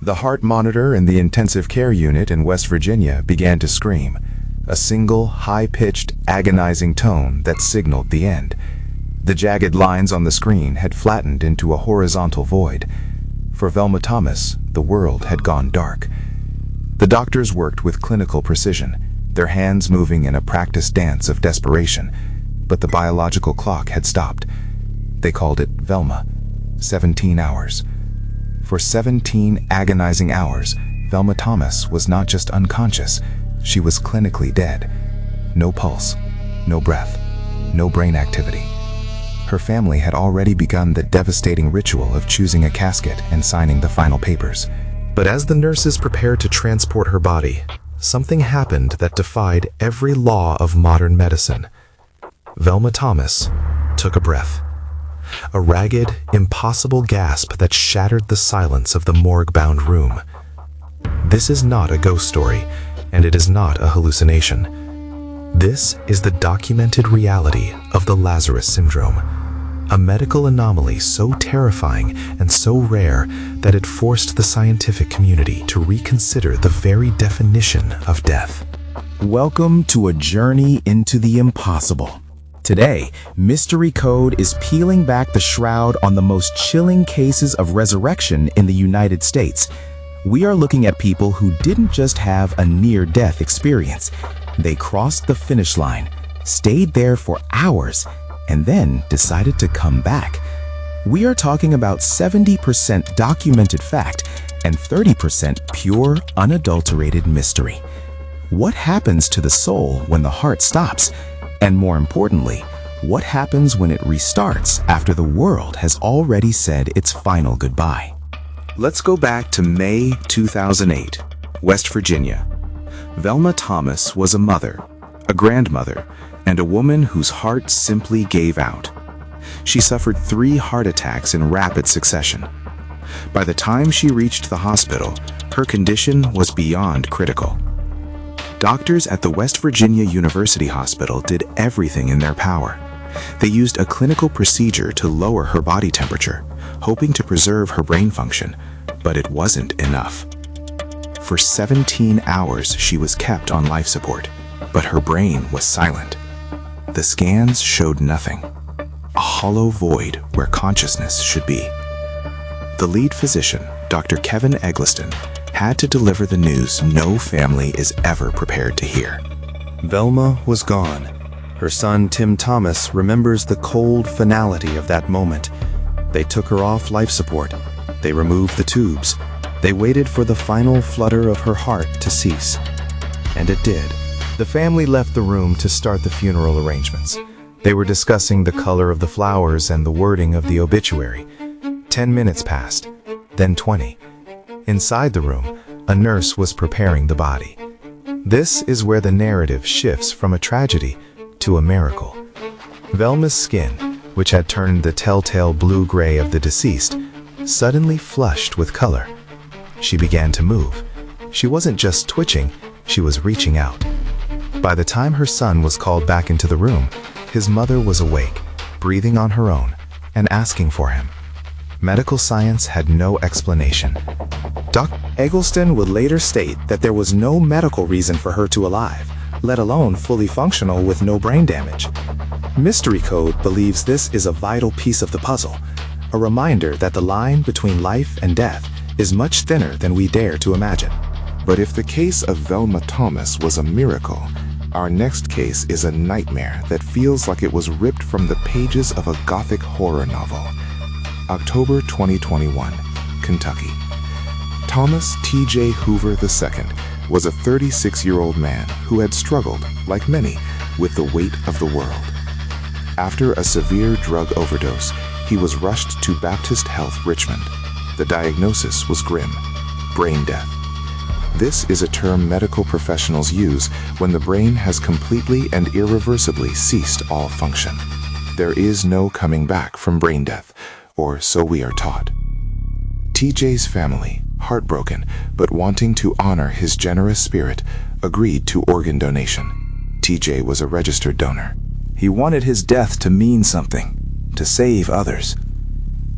The heart monitor in the intensive care unit in West Virginia began to scream, a single, high-pitched, agonizing tone that signaled the end. The jagged lines on the screen had flattened into a horizontal void. For Velma Thomas, the world had gone dark. The doctors worked with clinical precision, their hands moving in a practiced dance of desperation, but the biological clock had stopped. They called it Velma. 17 hours. For 17 agonizing hours, Velma Thomas was not just unconscious, she was clinically dead. No pulse, no breath, no brain activity. Her family had already begun the devastating ritual of choosing a casket and signing the final papers. But as the nurses prepared to transport her body, something happened that defied every law of modern medicine. Velma Thomas took a breath. A ragged, impossible gasp that shattered the silence of the morgue-bound room. This is not a ghost story, and it is not a hallucination. This is the documented reality of the Lazarus Syndrome, a medical anomaly so terrifying and so rare that it forced the scientific community to reconsider the very definition of death. Welcome to a journey into the impossible. Today, Mystery Code is peeling back the shroud on the most chilling cases of resurrection in the United States. We are looking at people who didn't just have a near-death experience. They crossed the finish line, stayed there for hours, and then decided to come back. We are talking about 70% documented fact and 30% pure, unadulterated mystery. What happens to the soul when the heart stops? And more importantly, what happens when it restarts after the world has already said its final goodbye? Let's go back to May 2008, West Virginia. Velma Thomas was a mother, a grandmother, and a woman whose heart simply gave out. She suffered 3 heart attacks in rapid succession. By the time she reached the hospital, her condition was beyond critical. Doctors at the West Virginia University Hospital did everything in their power. They used a clinical procedure to lower her body temperature, hoping to preserve her brain function, but it wasn't enough. For 17 hours, she was kept on life support, but her brain was silent. The scans showed nothing, a hollow void where consciousness should be. The lead physician, Dr. Kevin Eggleston, had to deliver the news no family is ever prepared to hear. Velma was gone. Her son, Tim Thomas, remembers the cold finality of that moment. They took her off life support. They removed the tubes. They waited for the final flutter of her heart to cease. And it did. The family left the room to start the funeral arrangements. They were discussing the color of the flowers and the wording of the obituary. 10 minutes passed, then 20. Inside the room, a nurse was preparing the body. This is where the narrative shifts from a tragedy to a miracle. Velma's skin, which had turned the telltale blue-gray of the deceased, suddenly flushed with color. She began to move. She wasn't just twitching, she was reaching out. By the time her son was called back into the room, his mother was awake, breathing on her own, and asking for him. Medical science had no explanation. Dr. Eggleston would later state that there was no medical reason for her to alive, let alone fully functional with no brain damage. Mystery Code believes this is a vital piece of the puzzle, a reminder that the line between life and death is much thinner than we dare to imagine. But if the case of Velma Thomas was a miracle, our next case is a nightmare that feels like it was ripped from the pages of a gothic horror novel. October 2021, Kentucky. Thomas T.J. Hoover II was a 36-year-old man who had struggled, like many, with the weight of the world. After a severe drug overdose, he was rushed to Baptist Health Richmond. The diagnosis was grim: brain death. This is a term medical professionals use when the brain has completely and irreversibly ceased all function. There is no coming back from brain death, or so we are taught. TJ's family, heartbroken but wanting to honor his generous spirit, agreed to organ donation. TJ was a registered donor. He wanted his death to mean something, to save others.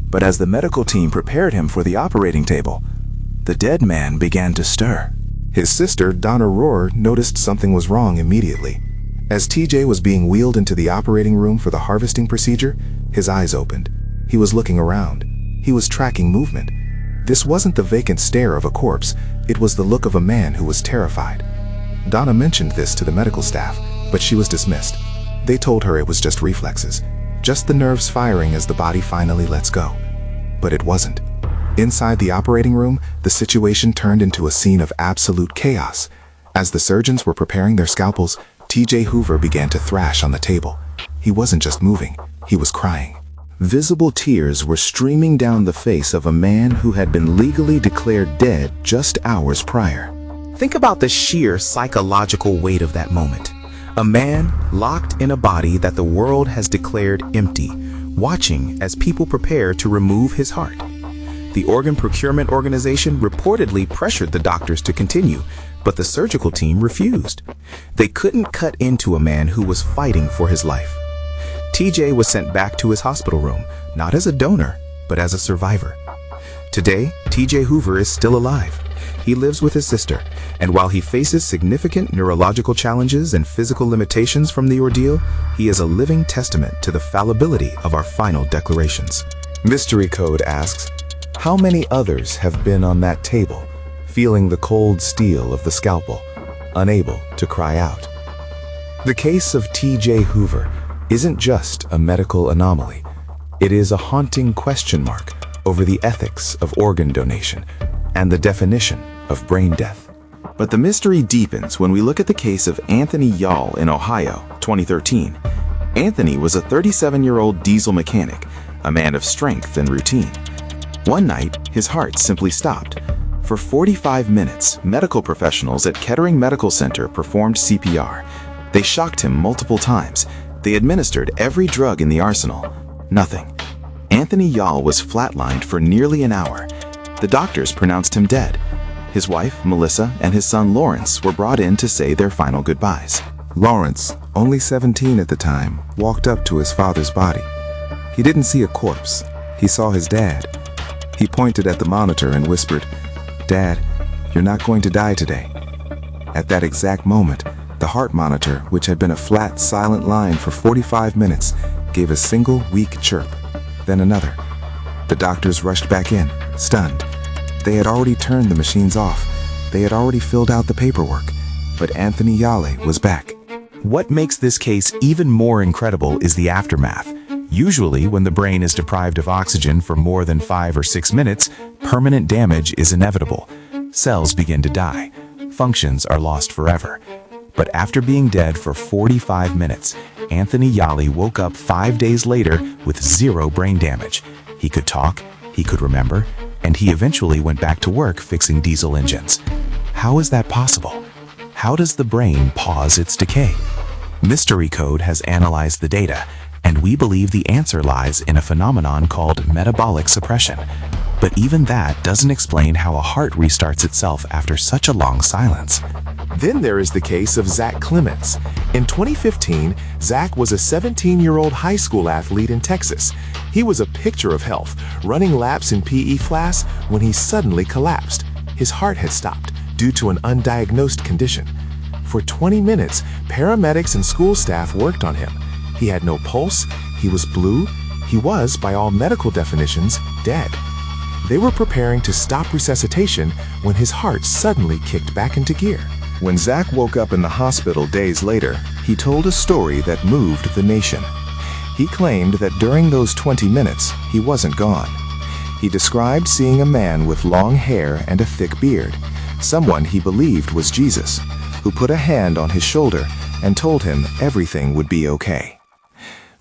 But as the medical team prepared him for the operating table, the dead man began to stir. His sister, Donna Rohr, noticed something was wrong immediately. As TJ was being wheeled into the operating room for the harvesting procedure, his eyes opened. He was looking around. He was tracking movement. This wasn't the vacant stare of a corpse. It was the look of a man who was terrified. Donna mentioned this to the medical staff, but she was dismissed. They told her it was just reflexes, just the nerves firing as the body finally lets go. But it wasn't. Inside the operating room, the situation turned into a scene of absolute chaos. As the surgeons were preparing their scalpels, TJ Hoover began to thrash on the table. He wasn't just moving, he was crying. Visible tears were streaming down the face of a man who had been legally declared dead just hours prior. Think about the sheer psychological weight of that moment. A man locked in a body that the world has declared empty, watching as people prepare to remove his heart. The organ procurement organization reportedly pressured the doctors to continue, but the surgical team refused. They couldn't cut into a man who was fighting for his life. TJ was sent back to his hospital room, not as a donor, but as a survivor. Today, TJ Hoover is still alive. He lives with his sister, and while he faces significant neurological challenges and physical limitations from the ordeal, he is a living testament to the fallibility of our final declarations. MysteryCode asks, how many others have been on that table, feeling the cold steel of the scalpel, unable to cry out? The case of TJ Hoover isn't just a medical anomaly. It is a haunting question mark over the ethics of organ donation and the definition of brain death. But the mystery deepens when we look at the case of Anthony Yall in Ohio, 2013. Anthony was a 37-year-old diesel mechanic, a man of strength and routine. One night, his heart simply stopped. For 45 minutes, medical professionals at Kettering Medical Center performed CPR. They shocked him multiple times. They administered every drug in the arsenal. Nothing. Anthony Yall was flatlined for nearly an hour. The doctors pronounced him dead. His wife, Melissa, and his son, Lawrence, were brought in to say their final goodbyes. Lawrence, only 17 at the time, walked up to his father's body. He didn't see a corpse. He saw his dad. He pointed at the monitor and whispered, "Dad, you're not going to die today." At that exact moment, the heart monitor, which had been a flat, silent line for 45 minutes, gave a single, weak chirp, then another. The doctors rushed back in, stunned. They had already turned the machines off. They had already filled out the paperwork. But Anthony Yale was back. What makes this case even more incredible is the aftermath. Usually, when the brain is deprived of oxygen for more than 5 or 6 minutes, permanent damage is inevitable. Cells begin to die. Functions are lost forever. But after being dead for 45 minutes, Anthony Yali woke up 5 days later with 0 brain damage. He could talk, he could remember, and he eventually went back to work fixing diesel engines. How is that possible? How does the brain pause its decay? MysteryCode has analyzed the data, and we believe the answer lies in a phenomenon called metabolic suppression. But even that doesn't explain how a heart restarts itself after such a long silence. Then there is the case of Zach Clements. In 2015, Zach was a 17-year-old high school athlete in Texas. He was a picture of health, running laps in PE class when he suddenly collapsed. His heart had stopped due to an undiagnosed condition. For 20 minutes, paramedics and school staff worked on him. He had no pulse, he was blue, he was, by all medical definitions, dead. They were preparing to stop resuscitation when his heart suddenly kicked back into gear. When Zach woke up in the hospital days later, he told a story that moved the nation. He claimed that during those 20 minutes, he wasn't gone. He described seeing a man with long hair and a thick beard, someone he believed was Jesus, who put a hand on his shoulder and told him everything would be okay.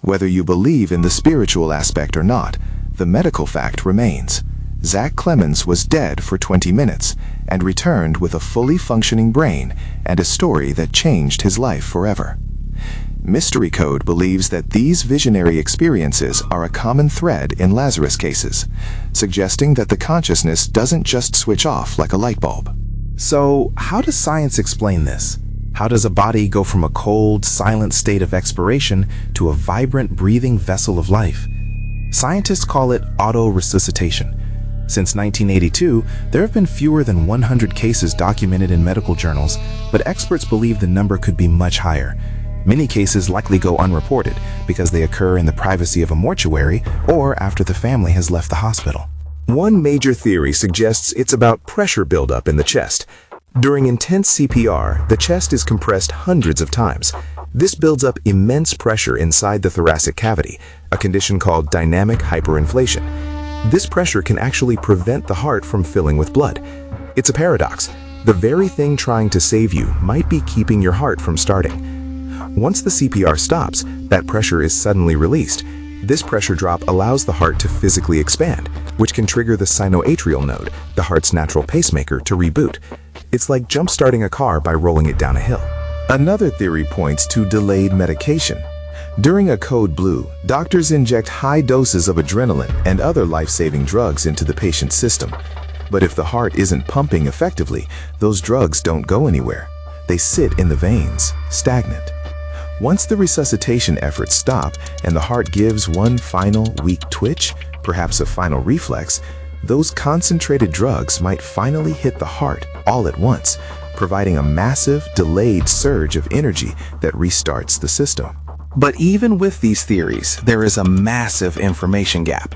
Whether you believe in the spiritual aspect or not, the medical fact remains. Zach Clements was dead for 20 minutes and returned with a fully functioning brain and a story that changed his life forever. MysteryCode believes that these visionary experiences are a common thread in Lazarus cases, suggesting that the consciousness doesn't just switch off like a light bulb. So, how does science explain this? How does a body go from a cold, silent state of expiration to a vibrant, breathing vessel of life? Scientists call it auto-resuscitation. Since 1982, there have been fewer than 100 cases documented in medical journals, but experts believe the number could be much higher. Many cases likely go unreported because they occur in the privacy of a mortuary or after the family has left the hospital. One major theory suggests it's about pressure buildup in the chest. During intense CPR, the chest is compressed hundreds of times. This builds up immense pressure inside the thoracic cavity, a condition called dynamic hyperinflation. This pressure can actually prevent the heart from filling with blood. It's a paradox. The very thing trying to save you might be keeping your heart from starting. Once the CPR stops, that pressure is suddenly released. This pressure drop allows the heart to physically expand, which can trigger the sinoatrial node, the heart's natural pacemaker, to reboot. It's like jump-starting a car by rolling it down a hill. Another theory points to delayed medication. During a code blue, doctors inject high doses of adrenaline and other life-saving drugs into the patient's system. But if the heart isn't pumping effectively, those drugs don't go anywhere. They sit in the veins, stagnant. Once the resuscitation efforts stop and the heart gives one final weak twitch, perhaps a final reflex, those concentrated drugs might finally hit the heart all at once, providing a massive, delayed surge of energy that restarts the system. But even with these theories, there is a massive information gap.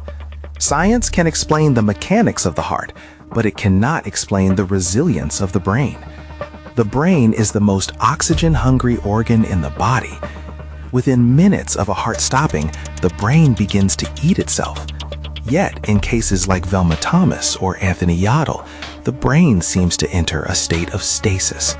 Science can explain the mechanics of the heart, but it cannot explain the resilience of the brain. The brain is the most oxygen-hungry organ in the body. Within minutes of a heart stopping, the brain begins to eat itself. Yet, in cases like Velma Thomas or Anthony Yaddle, the brain seems to enter a state of stasis.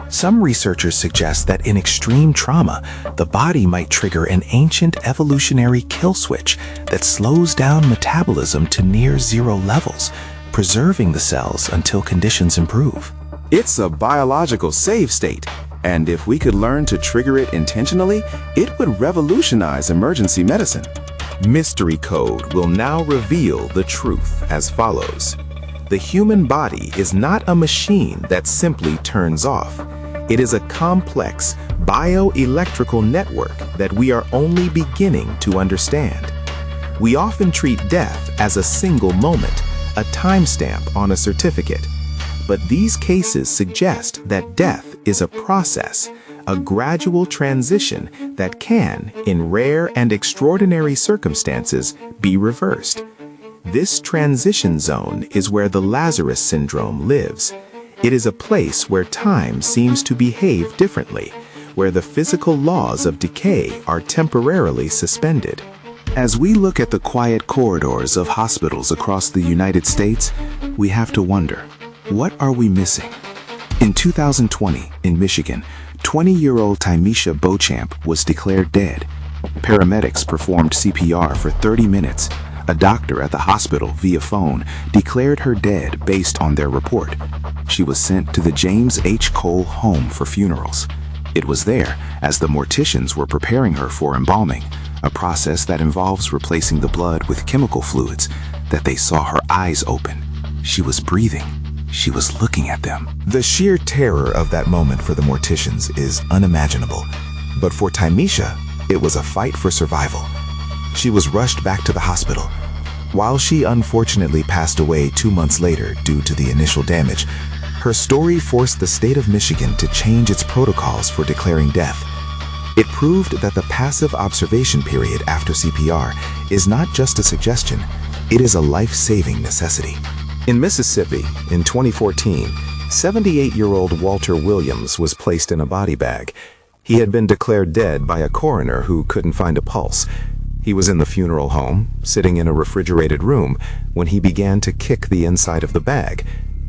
Some researchers suggest that in extreme trauma, the body might trigger an ancient evolutionary kill switch that slows down metabolism to near zero levels, preserving the cells until conditions improve. It's a biological save state, and if we could learn to trigger it intentionally, it would revolutionize emergency medicine. Mystery Code will now reveal the truth as follows. The human body is not a machine that simply turns off. It is a complex bioelectrical network that we are only beginning to understand. We often treat death as a single moment, a timestamp on a certificate. But these cases suggest that death is a process, a gradual transition that can, in rare and extraordinary circumstances, be reversed. This transition zone is where the Lazarus Syndrome lives. It is a place where time seems to behave differently, where the physical laws of decay are temporarily suspended. As we look at the quiet corridors of hospitals across the United States, we have to wonder, what are we missing? In 2020, in Michigan, 20-year-old Tymisha Beauchamp was declared dead. Paramedics performed CPR for 30 minutes. A doctor at the hospital, via phone, declared her dead based on their report. She was sent to the James H. Cole Home for funerals. It was there, as the morticians were preparing her for embalming, a process that involves replacing the blood with chemical fluids, that they saw her eyes open. She was breathing. She was looking at them. The sheer terror of that moment for the morticians is unimaginable. But for Tymisha, it was a fight for survival. She was rushed back to the hospital. While she unfortunately passed away 2 months later due to the initial damage, her story forced the state of Michigan to change its protocols for declaring death. It proved that the passive observation period after CPR is not just a suggestion, it is a life-saving necessity. In Mississippi, in 2014, 78-year-old Walter Williams was placed in a body bag. He had been declared dead by a coroner who couldn't find a pulse. He was in the funeral home, sitting in a refrigerated room, when he began to kick the inside of the bag.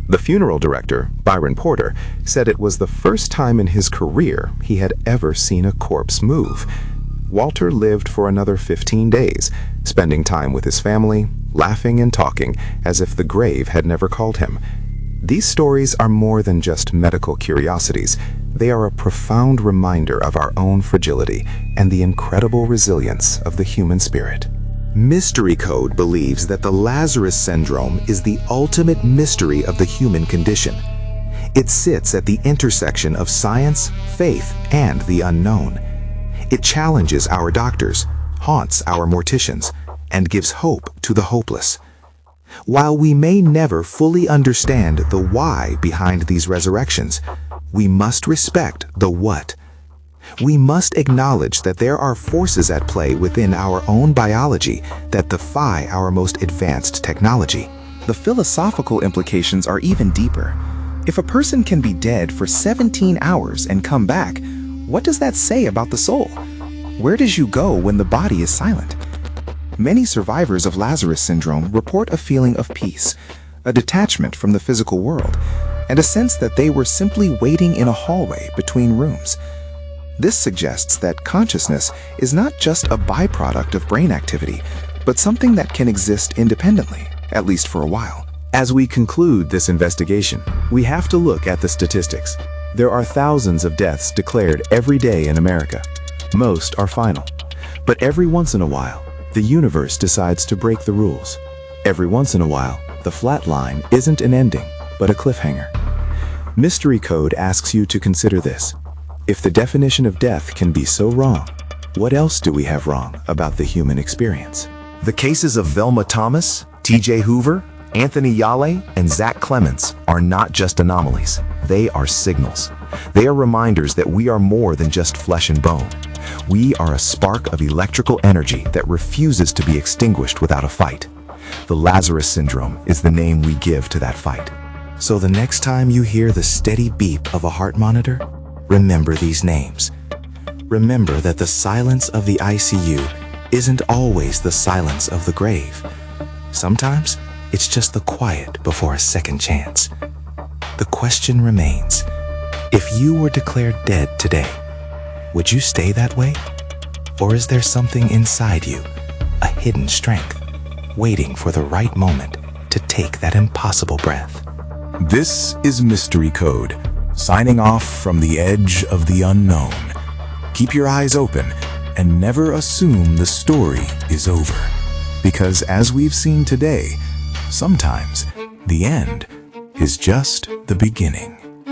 The funeral director, Byron Porter, said it was the first time in his career he had ever seen a corpse move. Walter lived for another 15 days, spending time with his family, laughing and talking as if the grave had never called him. These stories are more than just medical curiosities. They are a profound reminder of our own fragility and the incredible resilience of the human spirit. MysteryCode believes that the Lazarus Syndrome is the ultimate mystery of the human condition. It sits at the intersection of science, faith, and the unknown. It challenges our doctors, haunts our morticians, and gives hope to the hopeless. While we may never fully understand the why behind these resurrections, we must respect the what. We must acknowledge that there are forces at play within our own biology that defy our most advanced technology. The philosophical implications are even deeper. If a person can be dead for 17 hours and come back, what does that say about the soul? Where does you go when the body is silent? Many survivors of Lazarus Syndrome report a feeling of peace, a detachment from the physical world, and a sense that they were simply waiting in a hallway between rooms. This suggests that consciousness is not just a byproduct of brain activity, but something that can exist independently, at least for a while. As we conclude this investigation, we have to look at the statistics. There are thousands of deaths declared every day in America. Most are final. But every once in a while, the universe decides to break the rules. Every once in a while, the flat line isn't an ending, but a cliffhanger. Mystery Code asks you to consider this. If the definition of death can be so wrong, what else do we have wrong about the human experience? The cases of Velma Thomas, T.J. Hoover, Anthony Yale, and Zach Clements are not just anomalies. They are signals. They are reminders that we are more than just flesh and bone. We are a spark of electrical energy that refuses to be extinguished without a fight. The Lazarus Syndrome is the name we give to that fight. So the next time you hear the steady beep of a heart monitor, remember these names. Remember that the silence of the ICU isn't always the silence of the grave. Sometimes it's just the quiet before a second chance. The question remains, if you were declared dead today, would you stay that way? Or is there something inside you, a hidden strength, waiting for the right moment to take that impossible breath? This is Mystery Code, signing off from the edge of the unknown. Keep your eyes open and never assume the story is over. Because as we've seen today, sometimes the end is just the beginning.